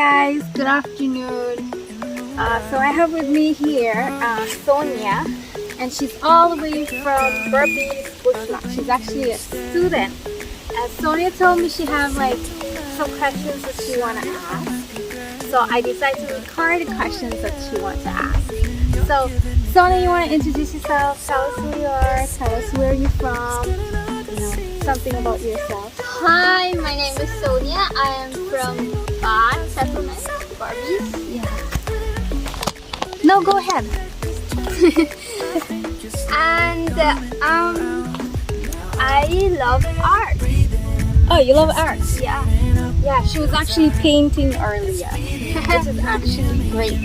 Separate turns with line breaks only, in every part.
guys, good afternoon. So I have with me here Sonia, and she's all the way from Berbice, Bushlock. She's actually a student. Sonia told me she have like some questions that she want to ask. So I decided to record the questions that she wants to ask. So Sonia, you want to introduce yourself? Tell us who you are. Tell us where you're from. You know, something about yourself.
Hi, my name is Sonia. I am from Bath Settlement, Berbice.
Yeah. No, go ahead.
And I love art.
Oh, you love art?
Yeah.
Yeah, she was actually painting earlier. This is actually great.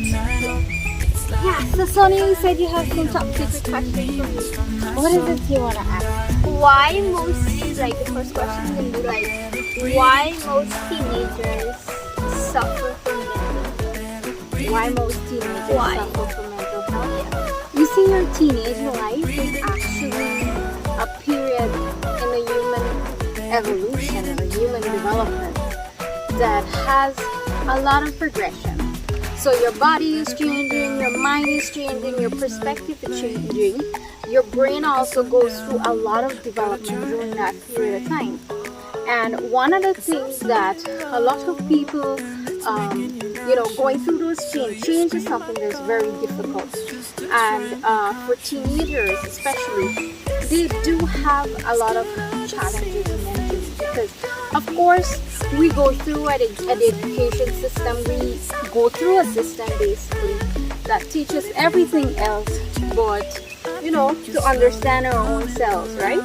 Yeah, so Sonia, you said you have some top secret questions for me. What is it you want to ask?
Why most, like the first question will be like, why most teenagers suffer from mental health?
Why most teenagers
Why?
suffer from mental health? You see, your teenage life is actually a period in the human evolution or human development that has a lot of progression. So your body is changing, your mind is changing, your perspective is changing. Your brain also goes through a lot of development during that period of time. And one of the things that a lot of people, going through those change is something that's very difficult. And for teenagers especially, they do have a lot of challenges mentally because, of course, we go through an education system. We go through a system basically that teaches everything else but to understand our own selves, right?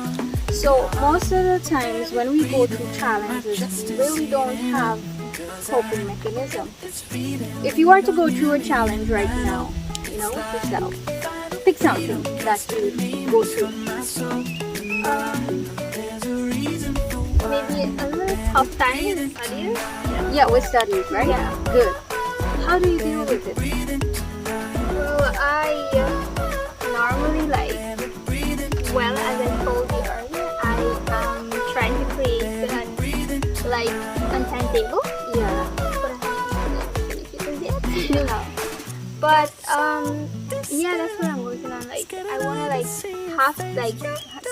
So most of the times when we go through challenges, we really don't have coping mechanism. If you are to go through a challenge right now, with yourself, pick something that you go through.
Maybe a little tough time in studies.
Yeah, with studies, right?
Yeah.
Good. How do you deal with it?
Well, I normally as I told you earlier, I am trying to create a timetable.
Yeah.
But that's what I'm working on. I wanna have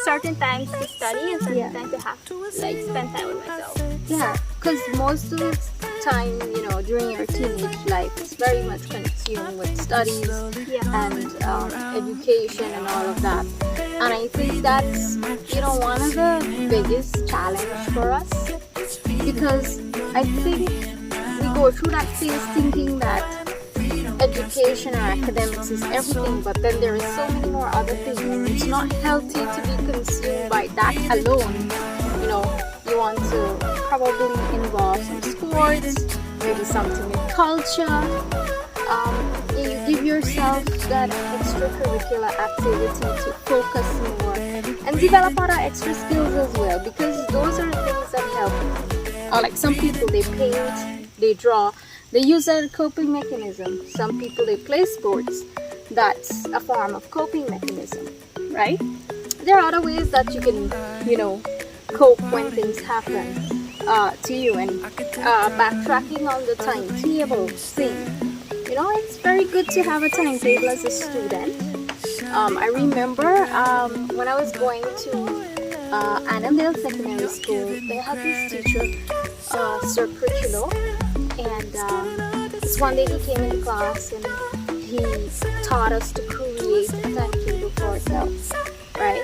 certain times to study and certain times to have to spend time with myself.
Yeah, because most of the time, during your teenage life, it's very much consumed with studies and education and all of that. And I think that's, one of the biggest challenge for us, because I think we go through that phase thinking that education or academics is everything, but then there is so many more other things. It's not healthy to be consumed by that alone. You want to probably involve some sports, maybe something in culture. You give yourself that extracurricular activity to focus more and develop other extra skills as well, because those are the things that help. Like some people, they paint, they draw, they use that as a coping mechanism. Some people, they play sports. That's a form of coping mechanism, right? There are other ways that you can, cope when things happen to you. And backtracking on the timetable thing, it's very good to have a timetable as a student. I remember when I was going to Annandale Secondary School, they had this teacher, Sir Critchlow, and this one day he came into class and he taught us to create a timetable for ourselves, right?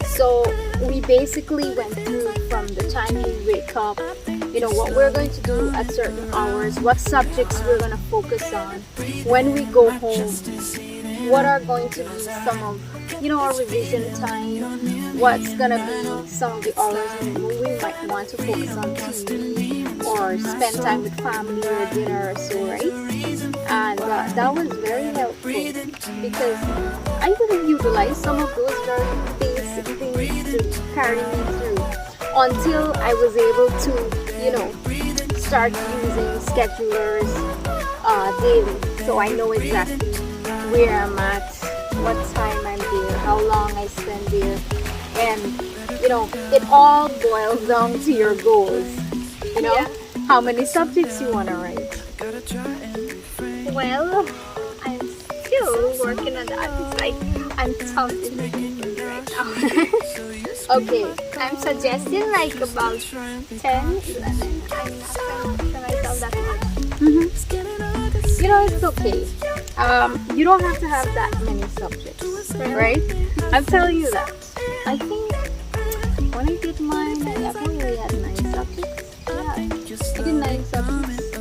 So we basically went through from the time we wake up, what we're going to do at certain hours, what subjects we're going to focus on, when we go home, what are going to be some of, our revision time, what's going to be some of the hours when we might want to focus on TV or spend time with family or dinner or so, right? And that was very helpful because I could have utilized some of those very basic things to carry me through until I was able to, start using schedulers daily, so I know exactly where I'm at, what time I'm there, how long I spend there, and it all boils down to your goals. How many subjects you want to write,
Well, I'm still working on that. It's like I'm counting right now.
Okay.
I'm suggesting like about 10, 11. I'm not trying to push myself that much.
You know, it's okay. You don't have to have that many subjects, right? I'm telling you that. I think when I did mine, I probably had 9 subjects. Yeah, I did 9 subjects.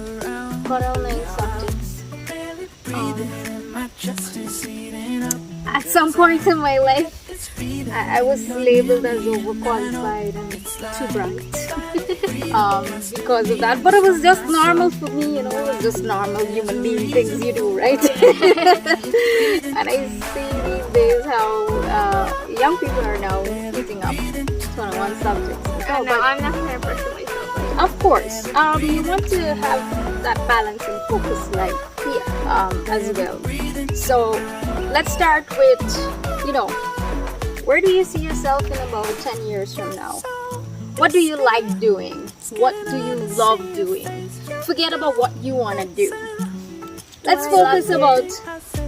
Got all 9 subjects. At some point in my life, I was labeled as overqualified and too bright because of that. But it was just normal for me, you know, it was just normal human being things you do, right? And I see these days how young people are now eating up 21 subjects.
Oh, no, I'm not trying to pressure myself.
Of course, you want to have that balance and focus life as well. So let's start with, you know, where do you see yourself in about 10 years from now? What do you like doing? What do you love doing? Forget about what you want to do. Let's focus about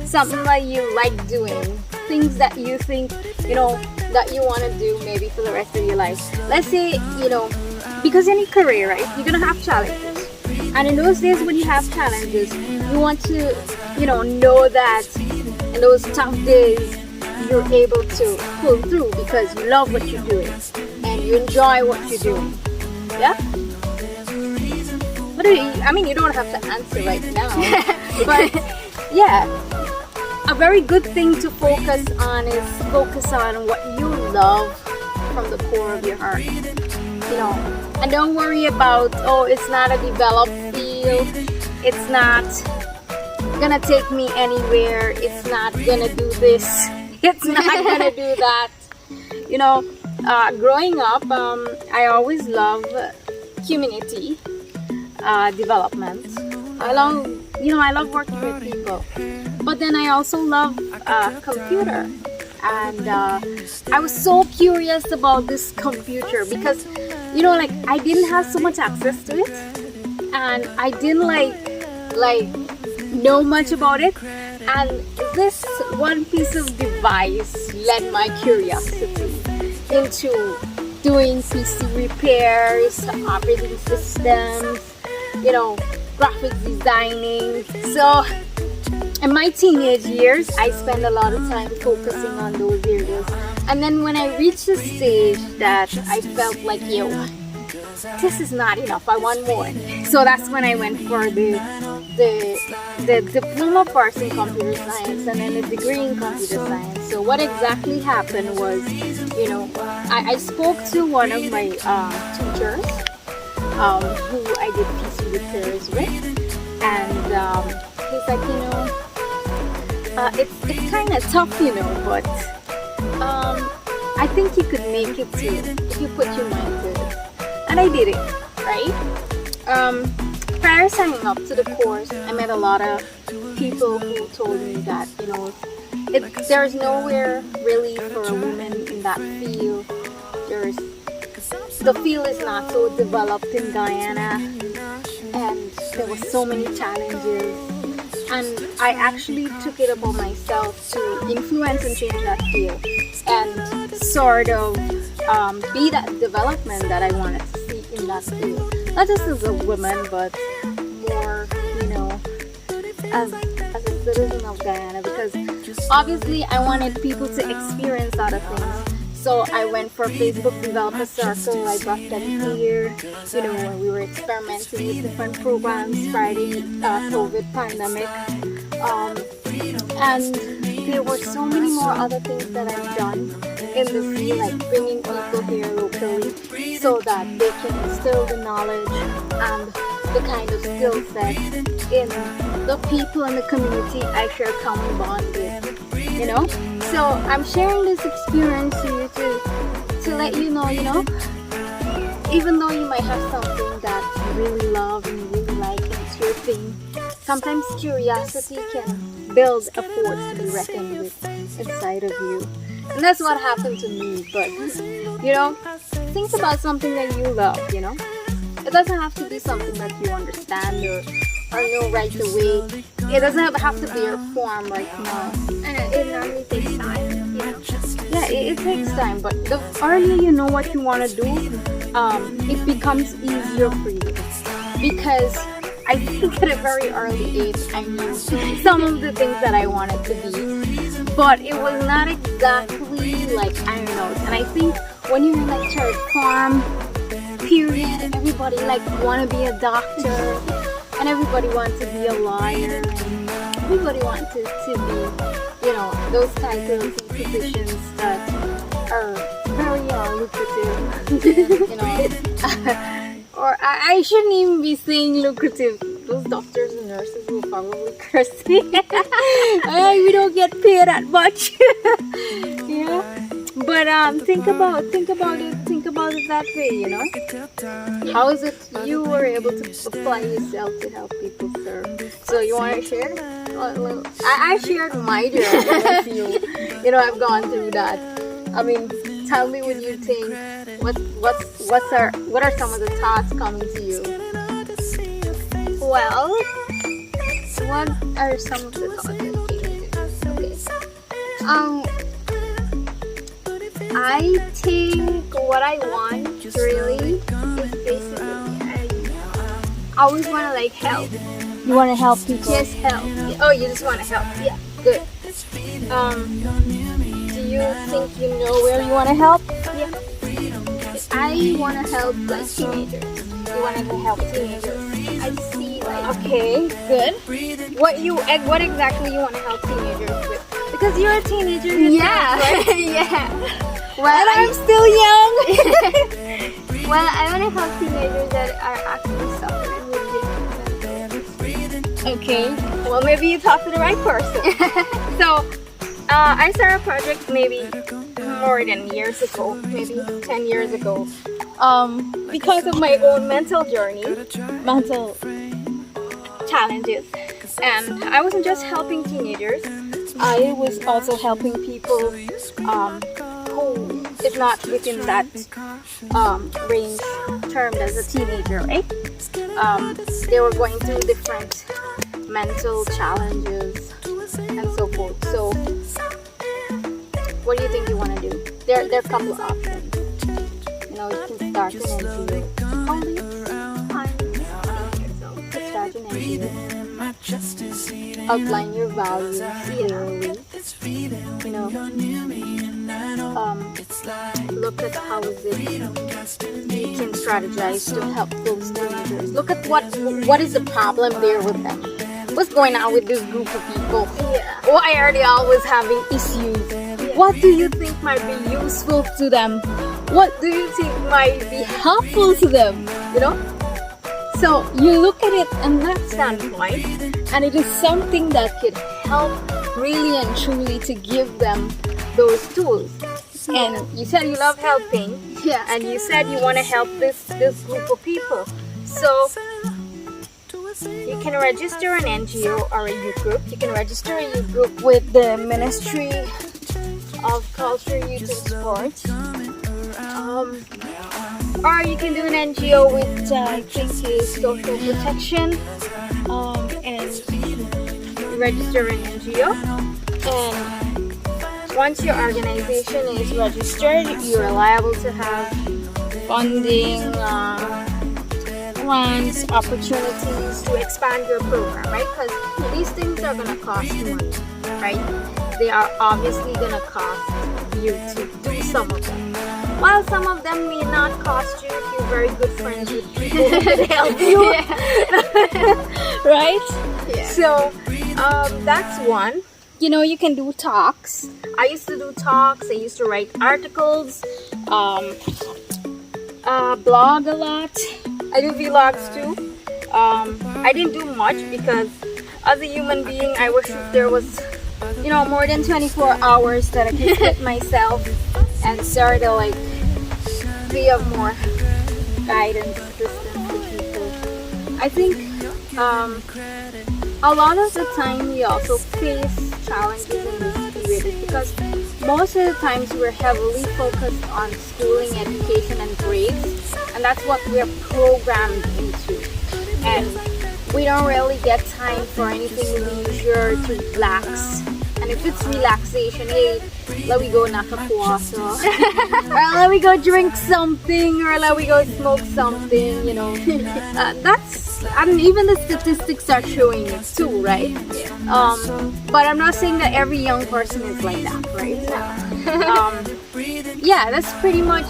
something that you like doing. Things that you think, you know, that you want to do maybe for the rest of your life. Let's say, you know, because any career, right, you're going to have challenges. And in those days when you have challenges, you want to, you know that in those tough days, you're able to pull through because you love what you're doing and you enjoy what you're doing. Yeah? What do you, I mean, you don't have to answer right now, but yeah, a very good thing to focus on is focus on what you love from the core of your heart. You know, and don't worry about, oh, it's not a developed field, it's not gonna take me anywhere, it's not gonna do this, it's not gonna do that. You know, growing up, I always loved community development. I love working with people. But then I also love computer. And I was so curious about this computer because, you know, like I didn't have so much access to it. And I didn't like know much about it. And this one piece of device led my curiosity into doing PC repairs, operating systems, you know, graphic designing. So in my teenage years, I spent a lot of time focusing on those areas. And then when I reached the stage that I felt like, yo, this is not enough, I want more. So that's when I went for the diploma course in computer science and then a degree in computer science. So what exactly happened was, you know, I spoke to one of my teachers who I did PC repairs with, and he's like, you know, it's kind of tough, you know, but I think you could make it too if you put your mind to it. And I did it, right? Prior to signing up to the course, I met a lot of people who told me that, you know, there's nowhere really for a woman in that field. The field is not so developed in Guyana, and there were so many challenges. And I actually took it upon myself to influence and change that field and sort of be that development that I wanted to see in that field. Not just as a woman, but more, you know, as a citizen of Guyana, because obviously I wanted people to experience other things. So I went for Facebook Developer Circle. I brought them here, you know, when we were experimenting with different programs prior to the COVID pandemic. And there were so many more other things that I've done in the field, like bringing people here locally so that they can instill the knowledge and the kind of skill set in the people in the community I share a common bond with, you know. So I'm sharing this experience to you to let you know, even though you might have something that you really love and you really like and it's your thing, sometimes curiosity can build a force to be reckoned with inside of you. And that's what happened to me. But, think about something that you love, It doesn't have to be something that you understand or no right away. It doesn't have to be your form right now.
And it normally takes time,
Yeah, it takes time, but the earlier you know what you want to do, it becomes easier for you. Because I think at a very early age, I knew some of the things that I wanted to be, but it was not exactly like, I don't know. And I think when you're in like third form period, everybody like want to be a doctor, and everybody wants to be a lawyer, and everybody wants to be, you know, those titles and positions that are very lucrative, you know. Or I shouldn't even be saying lucrative. Those doctors and nurses will probably curse me. We don't get paid that much. You know? But think about it that way, you know? How is it you were able to apply yourself to help people serve? So you want to share? I shared my journey with you. You know, I've gone through that. I mean, tell me what you think. What are some of the thoughts coming to you?
Well, what are some of the thoughts that came to you? Okay. I think what I want really is basically I always want to like help.
You want to help people?
Yes, help.
Oh, you just want to help?
Yeah.
Good. Do you think you know where you want to help?
Yeah. I want to help like teenagers.
You want to help teenagers?
I see like
Okay, good. What exactly you want to help teenagers with? Because you're a teenager yourself,
yeah,
right?
yeah. Well,
And I'm still young.
well, I want to help teenagers that are actually suffering with different.
Okay, well maybe you talked to the right person. So, I started a project maybe more than years ago, maybe 10 years ago, because of my own mental journey, mental challenges. And I wasn't just helping teenagers, I was also helping people who is not within that range termed as a teenager, right? They were going through different mental challenges and so forth. So, what do you think you want to do? There are a couple of options. You know, you can start an NGO. How old are you?
I'm 16 years old.
Start an NGO. Outline your values clearly. You know, look at how is it you can strategize to help those teenagers. Look at what is the problem there with them. What's going on with this group of people?
Yeah.
Why are they always having issues? What do you think might be useful to them? What do you think might be helpful to them? You know? So you look at it from that standpoint, and it is something that could help really and truly to give them those tools. And you said you love helping,
Yeah.
and you said you want to help this group of people. So you can register an NGO or a youth group. You can register a youth group with the Ministry of Culture, Youth and Sports. Or you can do an NGO with, I think, social protection. And register an NGO. And once your organization is registered, you're liable to have funding, grants, opportunities to expand your program, right? Because these things are going to cost money, right? They are obviously going to cost you to do some of them. While some of them may not cost you if you're very good friends with people who can help you, right?
Yeah.
So that's one. You know, you can do talks. I used to do talks. I used to write articles, blog a lot. I do vlogs too. I didn't do much because as a human being, I wish if there was, you know, more than 24 hours that I could split myself and start to like be of more guidance, assistance to people. I think a lot of the time we also face challenges in this period because most of the times we're heavily focused on schooling, education, and grades, and that's what we're programmed into. And we don't really get time for anything leisure to relax. And if it's relaxation, hey, let me go knock a quarter, or let me go drink something, or let me go smoke something, you know. And even the statistics are showing it too, right? But I'm not saying that every young person is like that, right? Yeah, that's pretty much,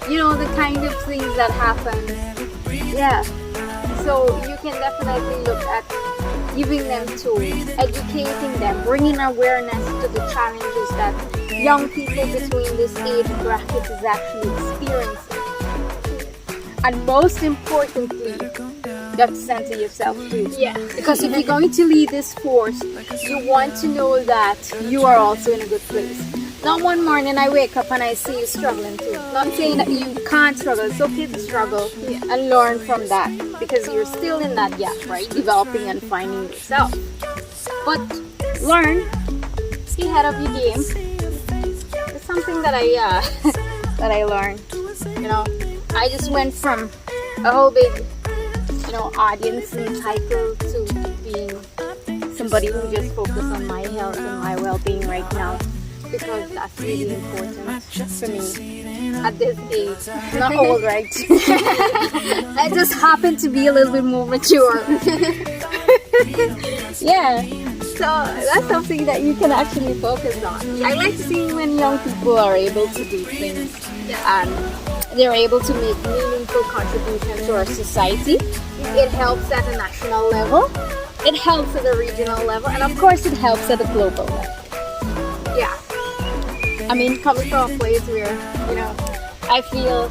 you know, the kind of things that happen. Yeah. So you can definitely look at giving them tools, educating them, bringing awareness to the challenges that young people between this age bracket is actually experiencing. And most importantly, you have to center yourself too.
Yeah.
Because if you're going to lead this force, you want to know that you are also in a good place. Not one morning I wake up and I see you struggling too. Not saying that you can't struggle. It's okay to struggle and learn from that, because you're still in that gap, right? Developing and finding yourself. But learn, stay ahead of your game. It's something that that I learned. You know, I just went from a whole big, you know, audience entitled to being somebody who just focuses on my health and my well-being right now. Because that's really important for me at this age. I'm not old, right? I just happen to be a little bit more mature. Yeah, so that's something that you can actually focus on. I like seeing when young people are able to do things and they're able to make meaningful contributions to our society. It helps at a national level, it helps at a regional level, and of course it helps at a global level. Yeah. I mean, coming from a place where, you know, I feel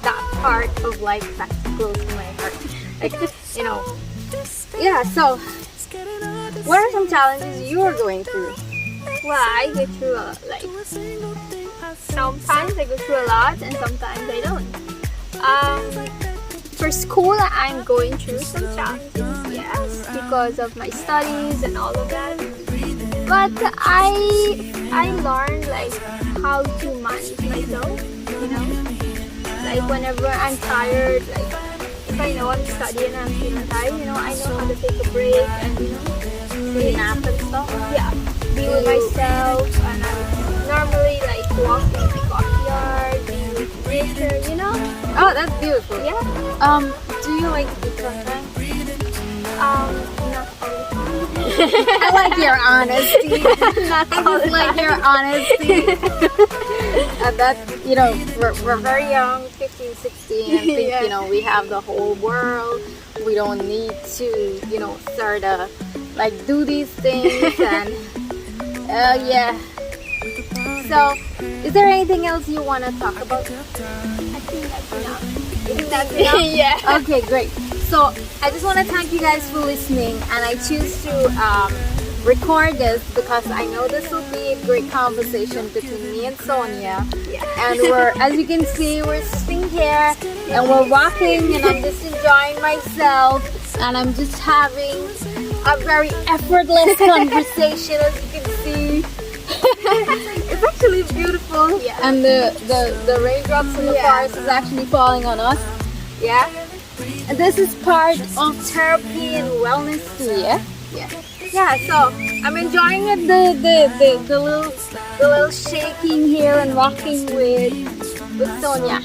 that part of life that's close to my heart. Like, you know, yeah, so, what are some challenges you are going through?
Well, I go through sometimes I go through a lot and sometimes I don't. For school, I'm going through some challenges, yes, because of my studies and all of that. But I learned like how to manage myself, you know. Like whenever I'm tired, like if I know I'm studying and I'm feeling tired, you know, I know how to take a break and, you know, take a nap and stuff. Yeah, be with myself, and I normally like walk in my backyard, be with nature, you know.
Oh, that's beautiful.
Yeah.
Do you like to eat sometimes?
Not all the time.
I like your honesty.
Not
I
all
just
the
like
time.
your honesty. And that, you know, we're very young, 15, 16, and think,
Yeah.
you know, we have the whole world. We don't need to, you know, start to, like, do these things. And, yeah. So, is there anything else you want to talk about?
I think that's enough. You think that's enough? Yeah.
Okay, great. So I just want to thank you guys for listening, and I choose to record this because I know this will be a great conversation between me and Sonia.
Yeah.
And we're, as you can see, we're sitting here and we're walking, and I'm just enjoying myself, and I'm just having a very effortless conversation, as you can see. It's actually beautiful.
Yeah.
And the raindrops in the forest is actually falling on us. Yeah. And this is part of therapy and wellness too, yeah? Yeah, so I'm enjoying it, the little shaking here and rocking with Sonia.